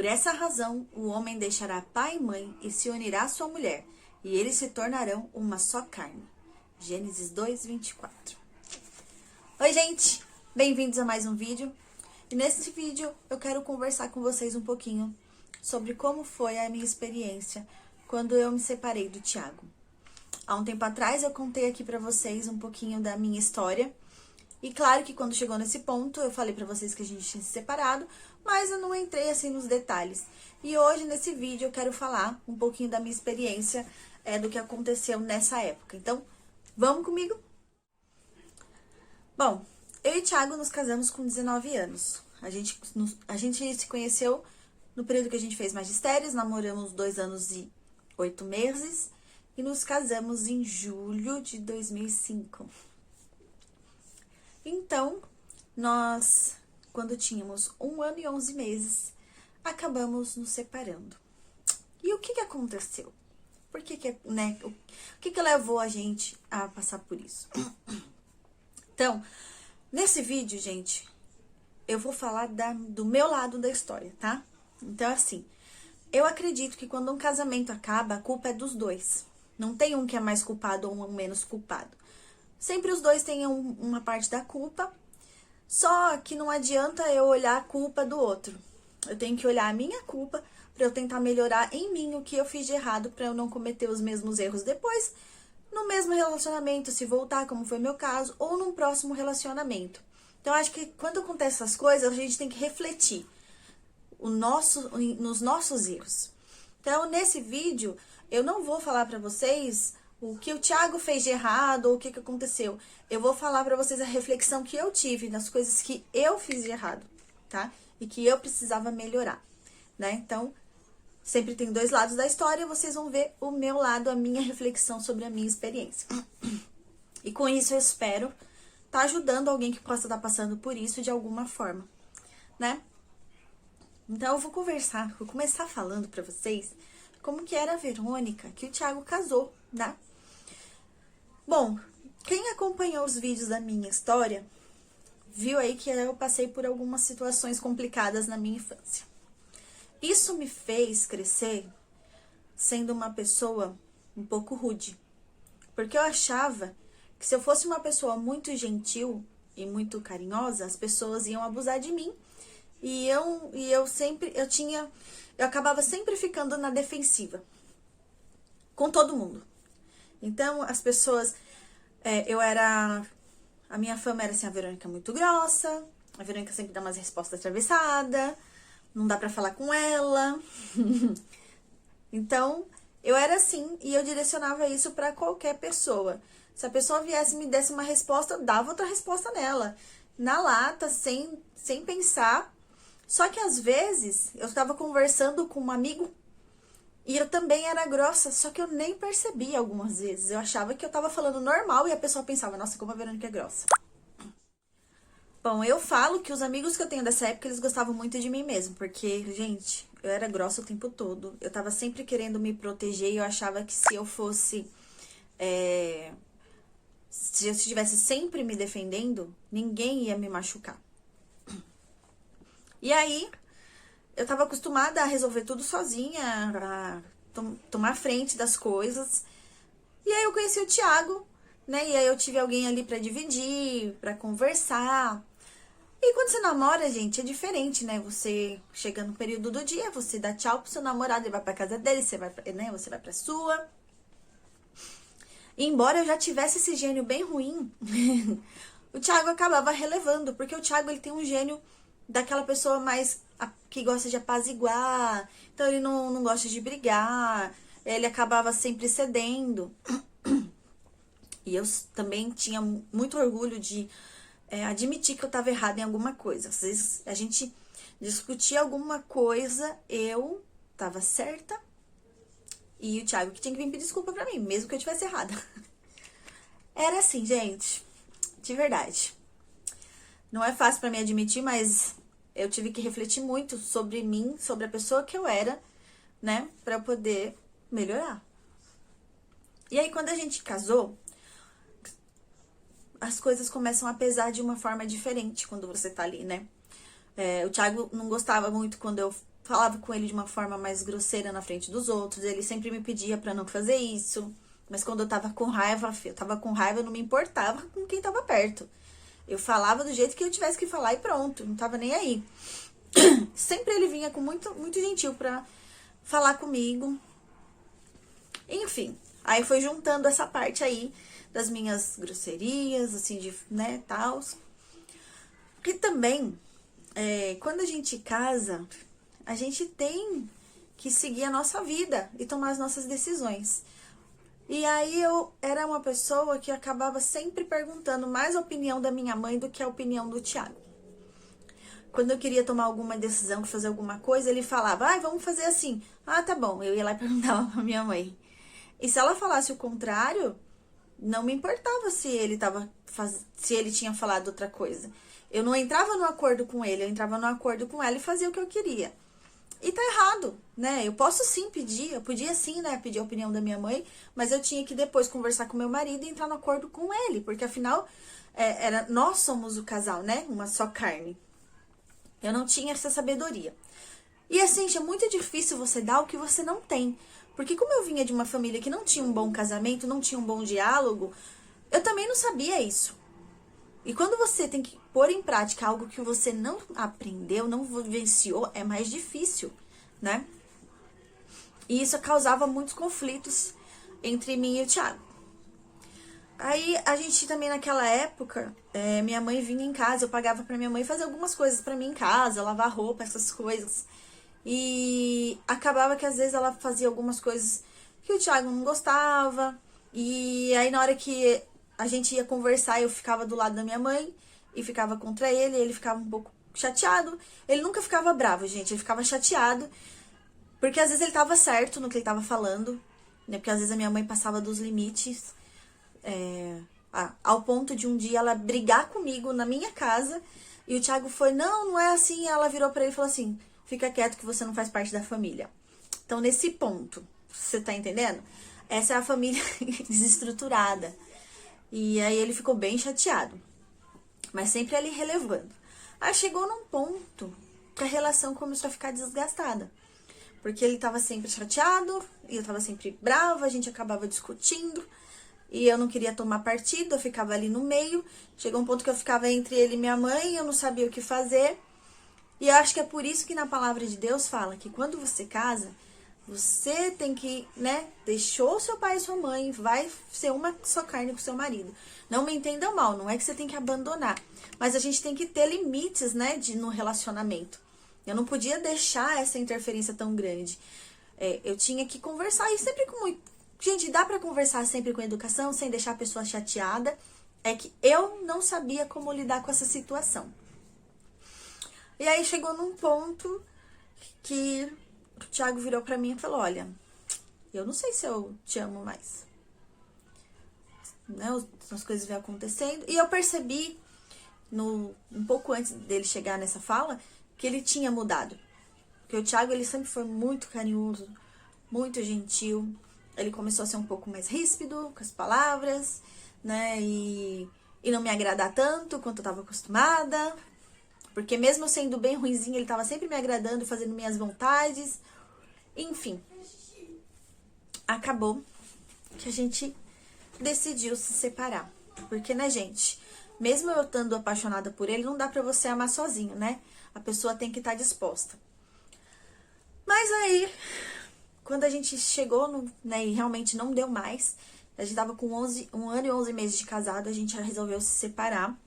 Por essa razão, o homem deixará pai e mãe e se unirá à sua mulher, e eles se tornarão uma só carne. Gênesis 2:24. Oi, gente! Bem-vindos a mais um vídeo. E nesse vídeo eu quero conversar com vocês um pouquinho sobre como foi a minha experiência quando eu me separei do Thiago. Há um tempo atrás eu contei aqui pra vocês um pouquinho da minha história. E claro que quando chegou nesse ponto, eu falei pra vocês que a gente tinha se separado, mas eu não entrei assim nos detalhes. E hoje, nesse vídeo, eu quero falar um pouquinho da minha experiência, do que aconteceu nessa época. Então, vamos comigo? Bom, eu e o Thiago nos casamos com 19 anos. A gente se conheceu no período que a gente fez magistérios, namoramos 2 anos e 8 meses e nos casamos em julho de 2005. Então, nós, quando tínhamos 1 ano e 11 meses, acabamos nos separando. E o que aconteceu? Por que o que levou a gente a passar por isso? Então, nesse vídeo, gente, eu vou falar do meu lado da história, tá? Então, assim, eu acredito que quando um casamento acaba, a culpa é dos dois. Não tem um que é mais culpado ou um menos culpado. Sempre os dois têm uma parte da culpa, só que não adianta eu olhar a culpa do outro. Eu tenho que olhar a minha culpa para eu tentar melhorar em mim o que eu fiz de errado para eu não cometer os mesmos erros depois, no mesmo relacionamento, se voltar, como foi meu caso, ou num próximo relacionamento. Então, acho que quando acontecem essas coisas, a gente tem que refletir nos nossos erros. Então, nesse vídeo, eu não vou falar para vocês o que o Thiago fez de errado ou o que aconteceu. Eu vou falar pra vocês a reflexão que eu tive nas coisas que eu fiz de errado, tá? E que eu precisava melhorar, né? Então, sempre tem dois lados da história, vocês vão ver o meu lado, a minha reflexão sobre a minha experiência. E com isso eu espero tá ajudando alguém que possa estar passando por isso de alguma forma, né? Então eu vou começar falando pra vocês como que era a Verônica que o Thiago casou, né? Bom, quem acompanhou os vídeos da minha história, viu aí que eu passei por algumas situações complicadas na minha infância. Isso me fez crescer sendo uma pessoa um pouco rude, porque eu achava que se eu fosse uma pessoa muito gentil e muito carinhosa, as pessoas iam abusar de mim e eu acabava sempre ficando na defensiva com todo mundo. Então, as pessoas, a minha fama era assim, a Verônica é muito grossa, a Verônica sempre dá umas respostas atravessadas, não dá pra falar com ela. Então, eu era assim, e eu direcionava isso pra qualquer pessoa. Se a pessoa viesse e me desse uma resposta, eu dava outra resposta nela, na lata, sem pensar. Só que às vezes, eu estava conversando com um amigo, e eu também era grossa, só que eu nem percebia algumas vezes. Eu achava que eu tava falando normal e a pessoa pensava, nossa, como a Verônica é grossa. Bom, eu falo que os amigos que eu tenho dessa época, eles gostavam muito de mim mesmo. Porque, gente, eu era grossa o tempo todo. Eu tava sempre querendo me proteger e eu achava que se eu fosse... se eu estivesse sempre me defendendo, ninguém ia me machucar. E aí... eu tava acostumada a resolver tudo sozinha, a tomar frente das coisas. E aí eu conheci o Thiago, né? E aí eu tive alguém ali pra dividir, pra conversar. E quando você namora, gente, é diferente, né? Você chega no período do dia, você dá tchau pro seu namorado, ele vai pra casa dele, você vai pra sua. E embora eu já tivesse esse gênio bem ruim, o Thiago acabava relevando, porque o Thiago, ele tem um gênio daquela pessoa mais que gosta de apaziguar, então ele não gosta de brigar, ele acabava sempre cedendo. E eu também tinha muito orgulho de admitir que eu estava errada em alguma coisa. Às vezes a gente discutia alguma coisa, eu estava certa e o Thiago que tinha que vir pedir desculpa pra mim, mesmo que eu estivesse errada. Era assim, gente, de verdade. Não é fácil pra mim admitir, mas eu tive que refletir muito sobre mim, sobre a pessoa que eu era, né? Pra eu poder melhorar. E aí, quando a gente casou, as coisas começam a pesar de uma forma diferente quando você tá ali, né? O Thiago não gostava muito quando eu falava com ele de uma forma mais grosseira na frente dos outros. Ele sempre me pedia pra não fazer isso. Mas quando eu tava com raiva, eu não me importava com quem tava perto. Eu falava do jeito que eu tivesse que falar e pronto, não tava nem aí. Sempre ele vinha com muito, muito gentil pra falar comigo. Enfim, aí foi juntando essa parte aí das minhas grosserias, assim, de, né, tals. Porque também, quando a gente casa, a gente tem que seguir a nossa vida e tomar as nossas decisões. E aí eu era uma pessoa que acabava sempre perguntando mais a opinião da minha mãe do que a opinião do Thiago. Quando eu queria tomar alguma decisão, fazer alguma coisa, ele falava, vamos fazer assim. Ah, tá bom. Eu ia lá e perguntava pra minha mãe. E se ela falasse o contrário, não me importava se ele tinha falado outra coisa. Eu não entrava no acordo com ele, eu entrava no acordo com ela e fazia o que eu queria. E tá errado, né? Eu posso sim pedir, eu podia sim, né, pedir a opinião da minha mãe, mas eu tinha que depois conversar com meu marido e entrar no acordo com ele, porque afinal, nós somos o casal, né? Uma só carne. Eu não tinha essa sabedoria. E assim, é muito difícil você dar o que você não tem. Porque como eu vinha de uma família que não tinha um bom casamento, não tinha um bom diálogo, eu também não sabia isso. E quando você tem que pôr em prática algo que você não aprendeu, não vivenciou, é mais difícil, né? E isso causava muitos conflitos entre mim e o Thiago. Aí, a gente também naquela época, minha mãe vinha em casa, eu pagava pra minha mãe fazer algumas coisas pra mim em casa, lavar roupa, essas coisas. E acabava que às vezes ela fazia algumas coisas que o Thiago não gostava. E aí na hora que a gente ia conversar, eu ficava do lado da minha mãe e ficava contra ele ficava um pouco chateado. Ele nunca ficava bravo, gente, ele ficava chateado, porque às vezes ele tava certo no que ele tava falando, né? Porque às vezes a minha mãe passava dos limites, ao ponto de um dia ela brigar comigo na minha casa, e o Thiago foi, não é assim, ela virou pra ele e falou assim, fica quieto que você não faz parte da família. Então, nesse ponto, você tá entendendo? Essa é a família desestruturada. E aí ele ficou bem chateado. Mas sempre ali relevando. Aí chegou num ponto que a relação começou a ficar desgastada. Porque ele tava sempre chateado, e eu tava sempre brava, a gente acabava discutindo. E eu não queria tomar partido, eu ficava ali no meio. Chegou um ponto que eu ficava entre ele e minha mãe, eu não sabia o que fazer. E eu acho que é por isso que na palavra de Deus fala que quando você casa, você tem que, né, deixou seu pai e sua mãe, vai ser uma só carne com seu marido. Não me entendam mal, não é que você tem que abandonar, mas a gente tem que ter limites, né, no relacionamento. Eu não podia deixar essa interferência tão grande. Eu tinha que conversar e sempre com muito... Gente, dá pra conversar sempre com educação, sem deixar a pessoa chateada. É que eu não sabia como lidar com essa situação. E aí chegou num ponto que o Thiago virou pra mim e falou, olha, eu não sei se eu te amo mais. Né? As coisas vêm acontecendo. E eu percebi, um pouco antes dele chegar nessa fala, que ele tinha mudado. Porque o Thiago, ele sempre foi muito carinhoso, muito gentil. Ele começou a ser um pouco mais ríspido com as palavras, né? E não me agradar tanto quanto eu tava acostumada. Porque mesmo eu sendo bem ruinzinha, ele tava sempre me agradando, fazendo minhas vontades. Enfim. Acabou que a gente decidiu se separar. Porque, né, gente? Mesmo eu estando apaixonada por ele, não dá pra você amar sozinho, né? A pessoa tem que estar disposta. Mas aí, quando a gente chegou, né, e realmente não deu mais, a gente tava com 1 ano e 11 meses de casado, a gente resolveu se separar.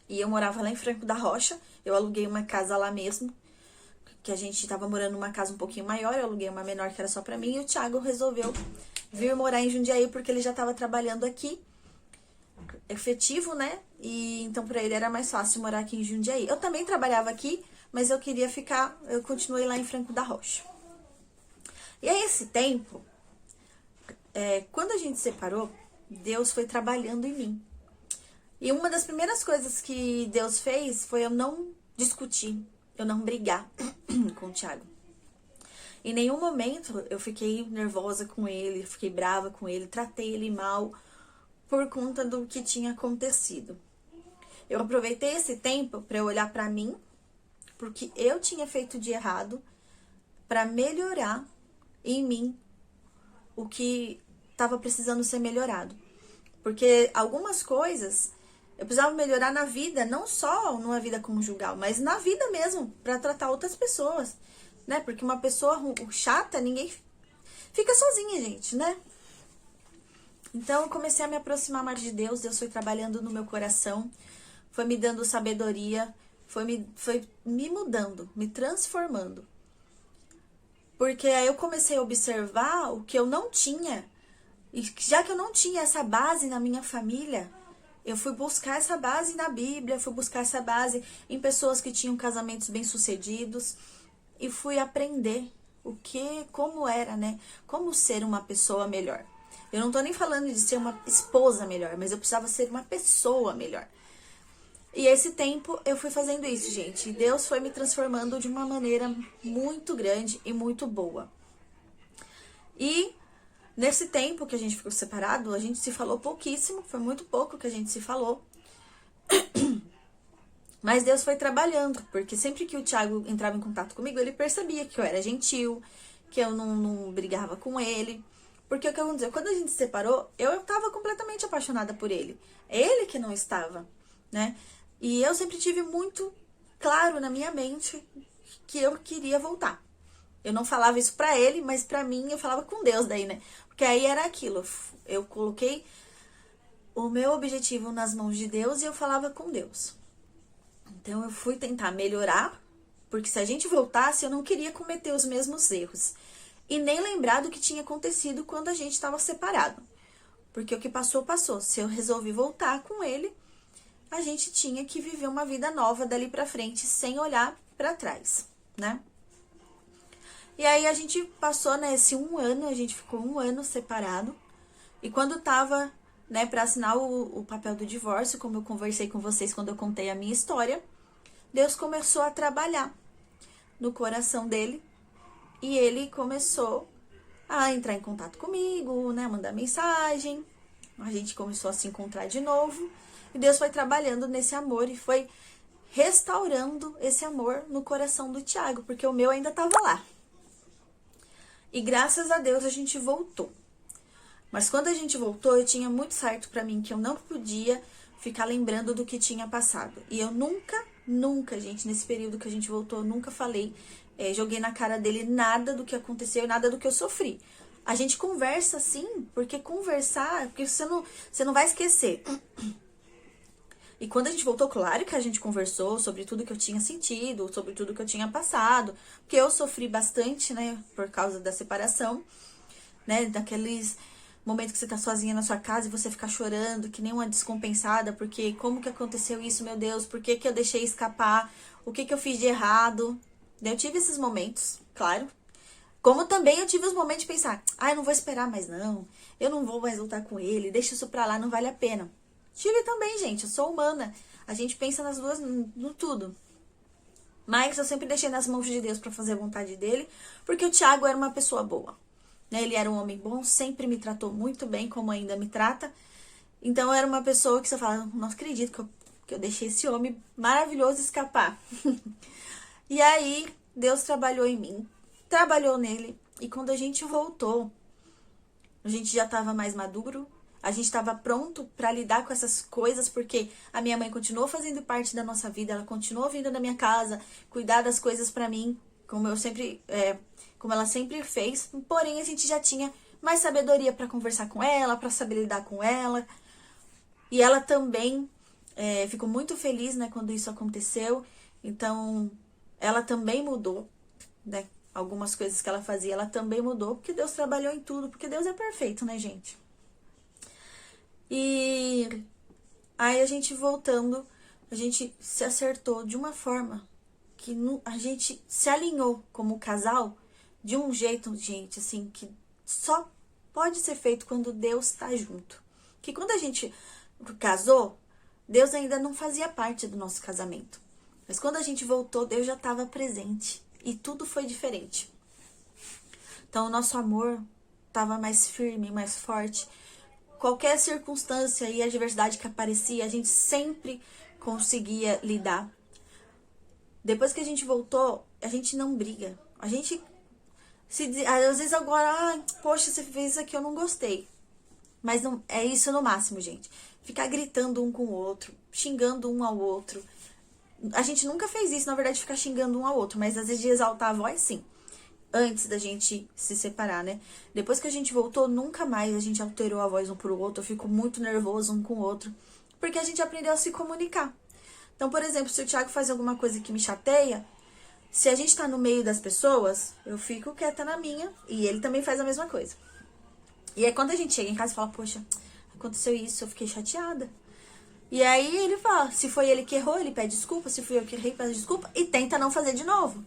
E eu morava lá em Franco da Rocha, eu aluguei uma casa lá mesmo, que a gente tava morando numa casa um pouquinho maior, eu aluguei uma menor que era só pra mim, e o Thiago resolveu vir morar em Jundiaí, porque ele já tava trabalhando aqui, efetivo, né? E então pra ele era mais fácil morar aqui em Jundiaí. Eu também trabalhava aqui, mas eu queria eu continuei lá em Franco da Rocha. E aí esse tempo, quando a gente separou, Deus foi trabalhando em mim. E uma das primeiras coisas que Deus fez foi eu não discutir, eu não brigar com o Thiago. Em nenhum momento eu fiquei nervosa com ele, fiquei brava com ele, tratei ele mal por conta do que tinha acontecido. Eu aproveitei esse tempo para eu olhar para mim, porque eu tinha feito de errado para melhorar em mim o que estava precisando ser melhorado. Porque algumas coisas eu precisava melhorar na vida, não só numa vida conjugal, mas na vida mesmo, para tratar outras pessoas, né? Porque uma pessoa chata, ninguém fica sozinha, gente, né? Então eu comecei a me aproximar mais de Deus, Deus foi trabalhando no meu coração, foi me dando sabedoria, foi me mudando, me transformando. Porque aí eu comecei a observar o que eu não tinha. E já que eu não tinha essa base na minha família, eu fui buscar essa base na Bíblia, fui buscar essa base em pessoas que tinham casamentos bem-sucedidos e fui aprender como era, né? Como ser uma pessoa melhor. Eu não tô nem falando de ser uma esposa melhor, mas eu precisava ser uma pessoa melhor. E esse tempo eu fui fazendo isso, gente. E Deus foi me transformando de uma maneira muito grande e muito boa. E nesse tempo que a gente ficou separado, a gente se falou pouquíssimo, foi muito pouco que a gente se falou. Mas Deus foi trabalhando, porque sempre que o Thiago entrava em contato comigo, ele percebia que eu era gentil, que eu não brigava com ele. Porque o que aconteceu? Quando a gente se separou, eu estava completamente apaixonada por ele. Ele que não estava, né? E eu sempre tive muito claro na minha mente que eu queria voltar. Eu não falava isso pra ele, mas pra mim eu falava com Deus daí, né? Porque aí era aquilo. Eu coloquei o meu objetivo nas mãos de Deus e eu falava com Deus. Então eu fui tentar melhorar, porque se a gente voltasse, eu não queria cometer os mesmos erros. E nem lembrar do que tinha acontecido quando a gente estava separado. Porque o que passou, passou. Se eu resolvi voltar com ele, a gente tinha que viver uma vida nova dali pra frente, sem olhar pra trás, né? E aí a gente passou, né, esse 1 ano, a gente ficou 1 ano separado. E quando tava, né, pra assinar o papel do divórcio, como eu conversei com vocês quando eu contei a minha história, Deus começou a trabalhar no coração dele. E ele começou a entrar em contato comigo, né, mandar mensagem. A gente começou a se encontrar de novo. E Deus foi trabalhando nesse amor e foi restaurando esse amor no coração do Thiago, porque o meu ainda estava lá. E graças a Deus a gente voltou. Mas quando a gente voltou, eu tinha muito certo pra mim que eu não podia ficar lembrando do que tinha passado. E eu nunca, gente, nesse período que a gente voltou, eu nunca falei, joguei na cara dele nada do que aconteceu, nada do que eu sofri. A gente conversa assim, porque conversar, porque você não vai esquecer. E quando a gente voltou, claro que a gente conversou sobre tudo que eu tinha sentido, sobre tudo que eu tinha passado, porque eu sofri bastante, né, por causa da separação, né, daqueles momentos que você tá sozinha na sua casa e você fica chorando, que nem uma descompensada, porque como que aconteceu isso, meu Deus, por que que eu deixei escapar, o que que eu fiz de errado. Eu tive esses momentos, claro, como também eu tive os momentos de pensar, eu não vou esperar mais não, eu não vou mais voltar com ele, deixa isso pra lá, não vale a pena. Tive também, gente, eu sou humana. A gente pensa nas duas, no tudo. Mas eu sempre deixei nas mãos de Deus pra fazer a vontade dele, porque o Thiago era uma pessoa boa. Né? Ele era um homem bom, sempre me tratou muito bem, como ainda me trata. Então era uma pessoa que você fala, não acredito que eu deixei esse homem maravilhoso escapar. E aí, Deus trabalhou em mim, trabalhou nele. E quando a gente voltou, a gente já estava mais maduro. A gente estava pronto para lidar com essas coisas, porque a minha mãe continuou fazendo parte da nossa vida, ela continuou vindo na minha casa, cuidar das coisas para mim, como ela sempre fez. Porém, a gente já tinha mais sabedoria para conversar com ela, para saber lidar com ela. E ela também ficou muito feliz, né, quando isso aconteceu. Então, ela também mudou, né? Algumas coisas que ela fazia, ela também mudou, porque Deus trabalhou em tudo, porque Deus é perfeito, né, gente? E aí a gente voltando, a gente se acertou de uma forma que a gente se alinhou como casal de um jeito, gente, assim, que só pode ser feito quando Deus tá junto. Que quando a gente casou, Deus ainda não fazia parte do nosso casamento. Mas quando a gente voltou, Deus já estava presente e tudo foi diferente. Então o nosso amor estava mais firme, mais forte. Qualquer circunstância e adversidade que aparecia, a gente sempre conseguia lidar. Depois que a gente voltou, a gente não briga. A gente às vezes agora, poxa, você fez isso aqui, eu não gostei. Mas não é isso no máximo, gente. Ficar gritando um com o outro, xingando um ao outro. A gente nunca fez isso, na verdade, ficar xingando um ao outro, mas às vezes de exaltar a voz, sim. Antes da gente se separar, né? Depois que a gente voltou, nunca mais a gente alterou a voz um pro outro. Eu fico muito nervoso um com o outro. Porque a gente aprendeu a se comunicar. Então, por exemplo, se o Thiago faz alguma coisa que me chateia, se a gente tá no meio das pessoas, eu fico quieta na minha e ele também faz a mesma coisa. E aí quando a gente chega em casa e fala, poxa, aconteceu isso, eu fiquei chateada. E aí ele fala, se foi ele que errou, ele pede desculpa, se fui eu que errei, pede desculpa e tenta não fazer de novo.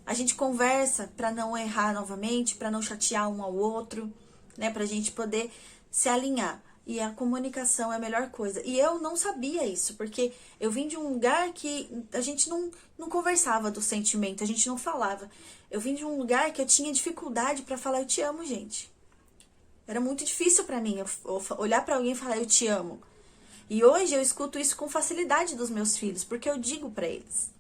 A gente conversa pra não errar novamente, pra não chatear um ao outro, né, pra gente poder se alinhar. E a comunicação é a melhor coisa. E eu não sabia isso, porque eu vim de um lugar que a gente não conversava do sentimento, a gente não falava. Eu vim de um lugar que eu tinha dificuldade pra falar eu te amo, gente. Era muito difícil pra mim olhar pra alguém e falar eu te amo. E hoje eu escuto isso com facilidade dos meus filhos, porque eu digo pra eles,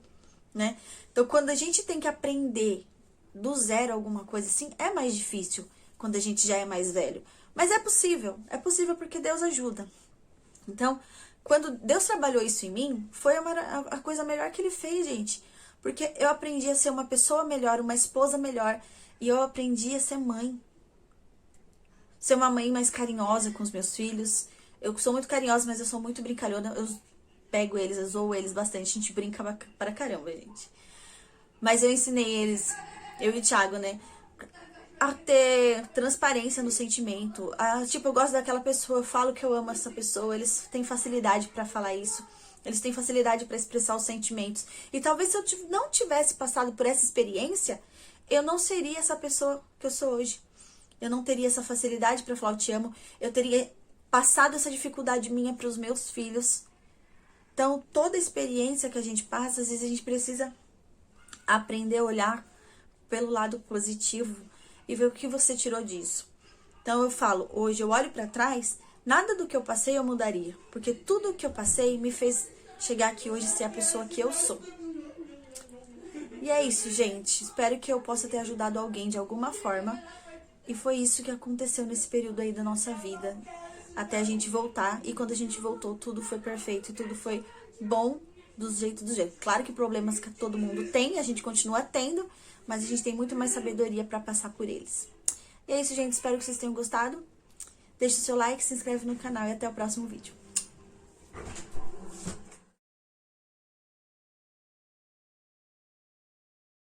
né? Então quando a gente tem que aprender do zero alguma coisa assim, é mais difícil quando a gente já é mais velho. Mas é possível porque Deus ajuda. Então, quando Deus trabalhou isso em mim, foi a coisa melhor que Ele fez, gente. Porque eu aprendi a ser uma pessoa melhor, uma esposa melhor, e eu aprendi a ser mãe. Ser uma mãe mais carinhosa com os meus filhos. Eu sou muito carinhosa, mas eu sou muito brincalhona. Eu pego eles, eu zoo eles bastante. A gente brinca pra caramba, gente. Mas eu ensinei eles, eu e o Thiago, né? A ter transparência no sentimento. Tipo, eu gosto daquela pessoa, eu falo que eu amo essa pessoa. Eles têm facilidade pra falar isso. Eles têm facilidade pra expressar os sentimentos. E talvez se eu não tivesse passado por essa experiência, eu não seria essa pessoa que eu sou hoje. Eu não teria essa facilidade pra falar eu te amo. Eu teria passado essa dificuldade minha pros meus filhos. Então, toda experiência que a gente passa, às vezes a gente precisa aprender a olhar pelo lado positivo e ver o que você tirou disso. Então eu falo, hoje eu olho pra trás, nada do que eu passei eu mudaria, porque tudo o que eu passei me fez chegar aqui hoje e ser a pessoa que eu sou. E é isso, gente. Espero que eu possa ter ajudado alguém de alguma forma. E foi isso que aconteceu nesse período aí da nossa vida, até a gente voltar. E quando a gente voltou, tudo foi perfeito e tudo foi bom do jeito. Claro que problemas que todo mundo tem, a gente continua tendo, mas a gente tem muito mais sabedoria pra passar por eles. E é isso, gente. Espero que vocês tenham gostado. Deixe o seu like, se inscreve no canal e até o próximo vídeo.